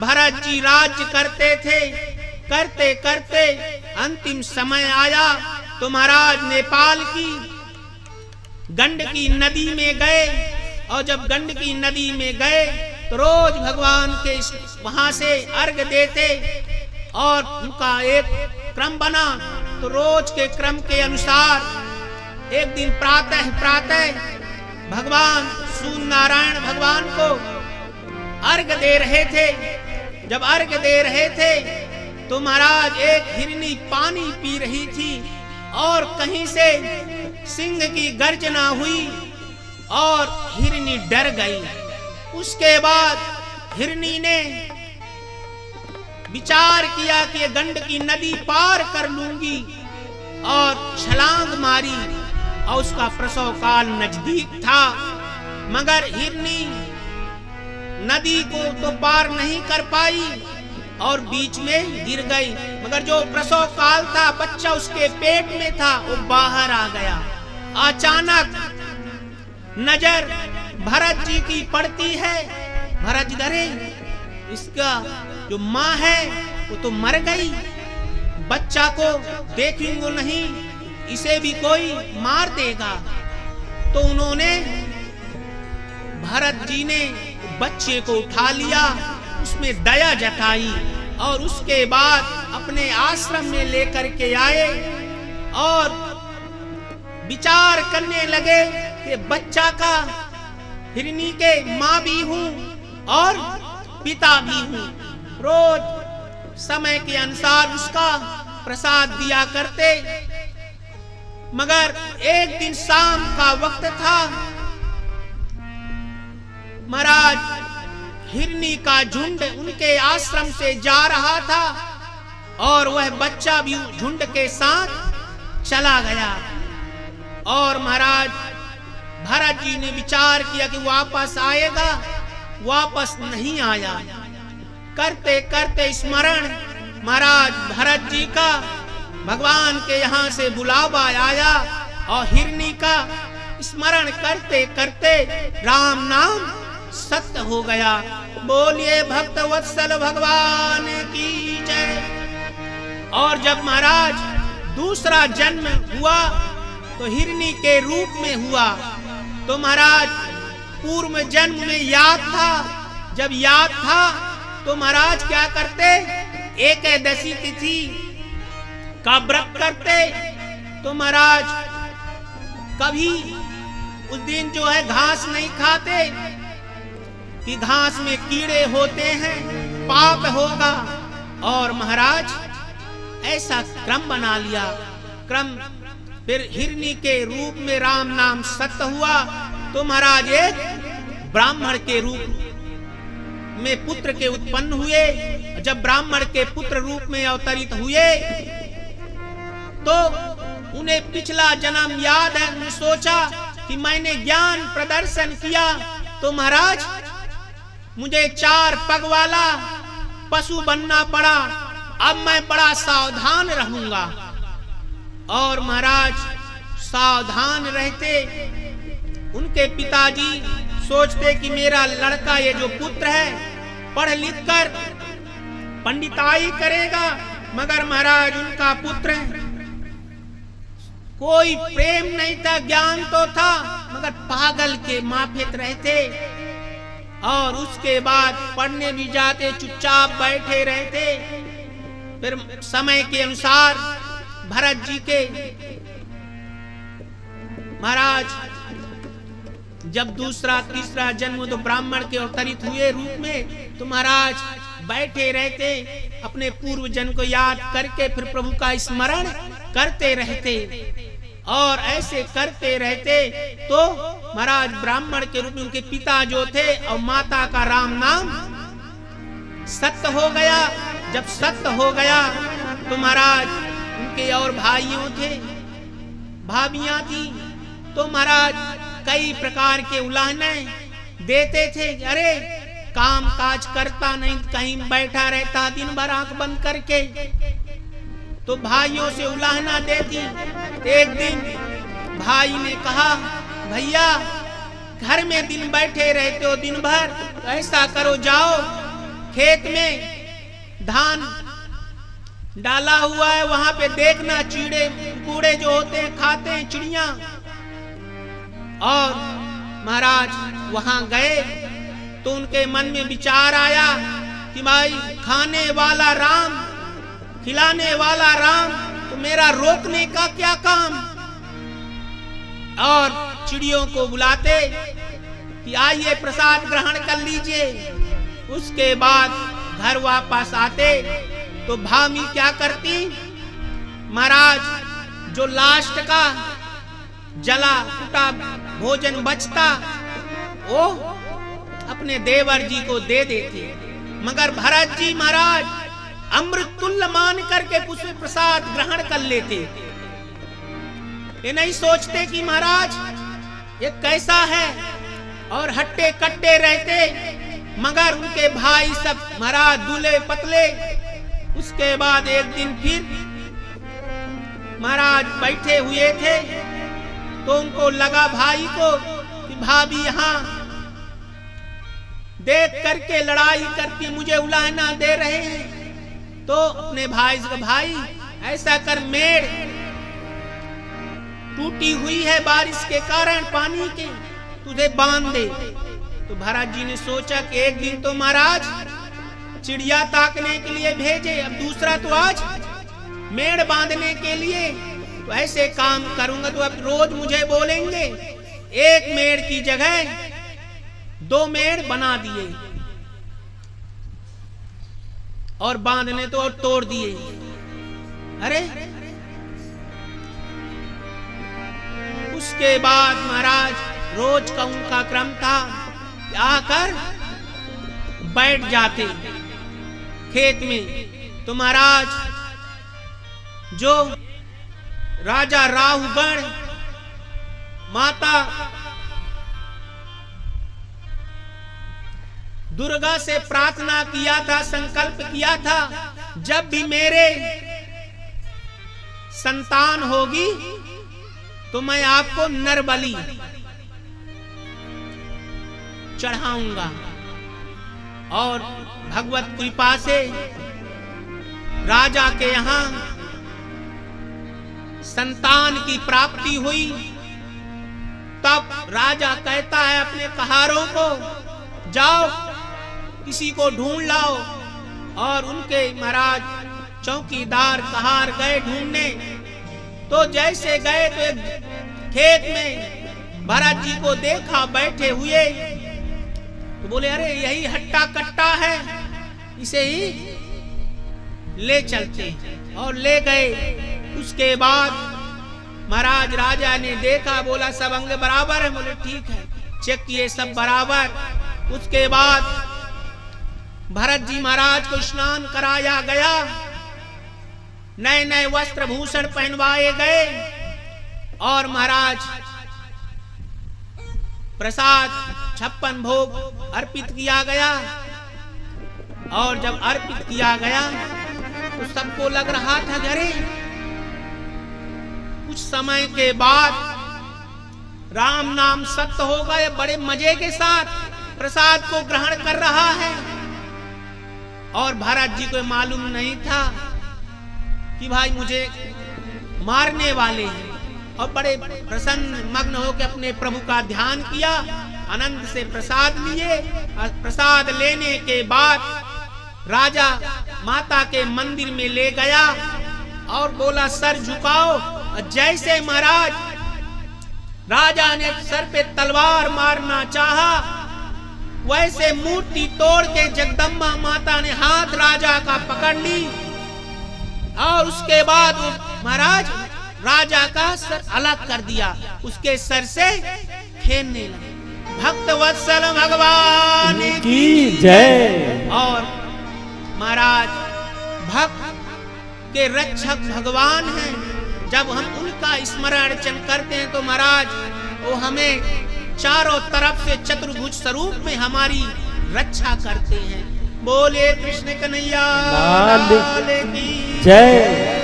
भरत जी राज्य करते थे। करते करते अंतिम समय आया तो महाराज नेपाल की गंडकी नदी में गए। और जब गंडकी नदी में गए तो रोज भगवान के वहां से अर्घ देते और उनका एक क्रम बना। तो रोज के क्रम के अनुसार एक दिन प्रातः प्रातः भगवान सूर्य नारायण भगवान को अर्घ दे रहे थे। जब अर्घ दे रहे थे तो महाराज एक हिरनी पानी पी रही थी और कहीं से सिंह की गर्जना हुई और हिरनी डर गई। उसके बाद हिरनी ने विचार किया कि गंडकी नदी पार कर लूंगी और छलांग मारी और उसका प्रसव काल नजदीक था। मगर हिरनी नदी को तो पार नहीं कर पाई और बीच में गिर गई। मगर जो प्रसव काल था बच्चा उसके पेट में था वो बाहर आ गया। अचानक नजर भरत जी की पड़ती है। भरत जी अरे इसका जो माँ है वो तो मर गई, बच्चा को देखेंगे नहीं, इसे भी कोई मार देगा। तो उन्होंने भरत जी ने बच्चे को उठा लिया, उसमें दया जताई और उसके बाद अपने आश्रम में लेकर के आए और विचार करने लगे कि बच्चा का हिरनी के माँ भी हूँ और पिता भी हूँ। रोज समय के अनुसार उसका प्रसाद दिया करते। मगर एक दिन शाम का वक्त था। महाराज हिरनी का झुंड उनके आश्रम से जा रहा था और वह बच्चा भी झुंड के साथ चला गया। और महाराज भरत जी ने विचार किया कि वापस आएगा, वापस नहीं आया। करते करते स्मरण महाराज भरत जी का भगवान के यहाँ से बुलावा आया और हिरनी का स्मरण करते करते राम नाम सत्य हो गया। बोलिए भक्त वत्सल भगवान की जय। और जब महाराज दूसरा जन्म हुआ तो हिरनी के रूप में हुआ। तो महाराज पूर्व जन्म में याद था। जब याद था तो महाराज क्या करते, एकादशी तिथि का व्रत करते। तो महाराज कभी उस दिन जो है घास नहीं खाते कि घास में कीड़े होते हैं, पाप होगा। और महाराज ऐसा क्रम बना लिया। क्रम फिर हिरनी के रूप में राम नाम सत्य हुआ। तो महाराज एक ब्राह्मण के रूप में पुत्र के उत्पन्न हुए। जब ब्राह्मण के पुत्र रूप में अवतरित हुए तो उन्हें पिछला जन्म याद है। उन्हें सोचा कि मैंने ज्ञान प्रदर्शन किया तो महाराज मुझे 4 पग वाला पशु बनना पड़ा, अब मैं बड़ा सावधान रहूंगा। और महाराज सावधान रहते। उनके पिताजी सोचते कि मेरा लड़का ये जो पुत्र है पढ़ लिख कर पंडिताई करेगा। मगर महाराज उनका पुत्र कोई प्रेम नहीं था, ज्ञान तो था मगर पागल के माफिक रहते। और उसके बाद पढ़ने भी जाते, चुपचाप बैठे रहते। फिर समय के अनुसार भरत जी के महाराज जब दूसरा तीसरा जन्म तो ब्राह्मण के अवतरित हुए रूप में, तो महाराज बैठे रहते, अपने पूर्व जन्म को याद करके फिर प्रभु का स्मरण करते रहते। और ऐसे करते रहते तो महाराज ब्राह्मण के रूप में उनके पिता जो थे और माता का राम नाम सत्य हो गया। जब सत्य हो गया तो महाराज उनके और भाइयों थे, भाभियां थी। तो महाराज कई प्रकार के उलाहने देते थे। अरे काम काज करता नहीं, कहीं बैठा रहता दिन भर आंख बंद करके। तो भाइयों से उलाहना देती। एक दिन भाई ने कहा, भैया घर में दिन बैठे रहते हो दिन भर, ऐसा करो जाओ खेत में धान डाला हुआ है, वहां पे देखना कीड़े कूड़े जो होते हैं खाते हैं चिड़िया। और महाराज वहां गए तो उनके मन में विचार आया कि भाई खाने वाला राम, खिलाने वाला राम, तो मेरा रोकने का क्या काम। और चिड़ियों को बुलाते कि आइए प्रसाद ग्रहण कर लीजिए। उसके बाद घर वापस आते तो भामी क्या करती, महाराज जो लास्ट का जला कुटा भोजन बचता वो अपने देवर जी को दे देते, मगर भरत जी महाराज अमृत तुल्य मान करके उसमें प्रसाद ग्रहण कर लेते। ये नहीं सोचते कि महाराज ये कैसा है, और हट्टे कट्टे रहते, मगर उनके भाई सब महाराज दूल्हे पतले। उसके बाद एक दिन फिर महाराज बैठे हुए थे तो उनको लगा भाई को कि भाभी यहाँ देख करके लड़ाई करके मुझे उलाहना दे रहे हैं। तो अपने भाई से, भाई ऐसा कर, मेड़ टूटी हुई है बारिश के कारण पानी के, तुझे बांध दे। तो भरत जी ने सोचा कि एक दिन तो महाराज चिड़िया ताकने के लिए भेजे, अब दूसरा तो आज मेड़ बांधने के लिए, तो ऐसे काम करूंगा तो अब रोज मुझे बोलेंगे। एक मेड़ की जगह 2 मेड़ बना दिए और बांधने तो और तोड़ दिए। अरे उसके बाद महाराज रोज का उनका क्रम था, आकर बैठ जाते खेत में। तो महाराज जो राजा राहुगण माता दुर्गा से प्रार्थना किया था, संकल्प किया था, जब भी मेरे संतान होगी तो मैं आपको नरबलि चढ़ाऊंगा। और भगवत कृपा से राजा के यहां संतान की प्राप्ति हुई। तब राजा कहता है अपने कहारों को, जाओ किसी को ढूंढ लाओ। और उनके महाराज चौकीदार कहार गए ढूंढने। तो जैसे गए तो एक खेत में भरत जी को देखा बैठे हुए, तो बोले अरे यही हट्टा कट्टा है, इसे ही ले चलते। और ले गए। उसके बाद महाराज राजा ने देखा, बोला सब अंग बराबर है, बोले ठीक है, चेक किए सब बराबर। उसके बाद भरत जी महाराज को स्नान कराया गया, नए नए वस्त्र भूषण पहनवाए गए और महाराज प्रसाद 56 भोग अर्पित किया गया। और जब अर्पित किया गया तो सबको लग रहा था अरे कुछ समय के बाद राम नाम सत्य होगा, ये बड़े मजे के साथ प्रसाद को ग्रहण कर रहा है। और भरत जी को मालूम नहीं था कि भाई मुझे मारने वाले हैं। और बड़े प्रसन्न मग्न होकर अपने प्रभु का ध्यान किया, आनंद से प्रसाद लिए। और प्रसाद लेने के बाद राजा माता के मंदिर में ले गया और बोला सर झुकाओ। और जैसे महाराज राजा ने सर पे तलवार मारना चाहा, वैसे मूर्ति तोड़ के जगदम्बा माता ने हाथ राजा का पकड़ ली। और उसके बाद महाराज राजा का सर अलग कर दिया, उसके सर से खेलने लगे। भक्त वत्सल भगवान की जय। और महाराज भक्त के रक्षक भगवान हैं। जब हम उनका स्मरण करते हैं तो महाराज वो हमें चारों तरफ से चतुर्भुज स्वरूप में हमारी रक्षा करते हैं। बोले कृष्ण कन्हैया लाल की जय।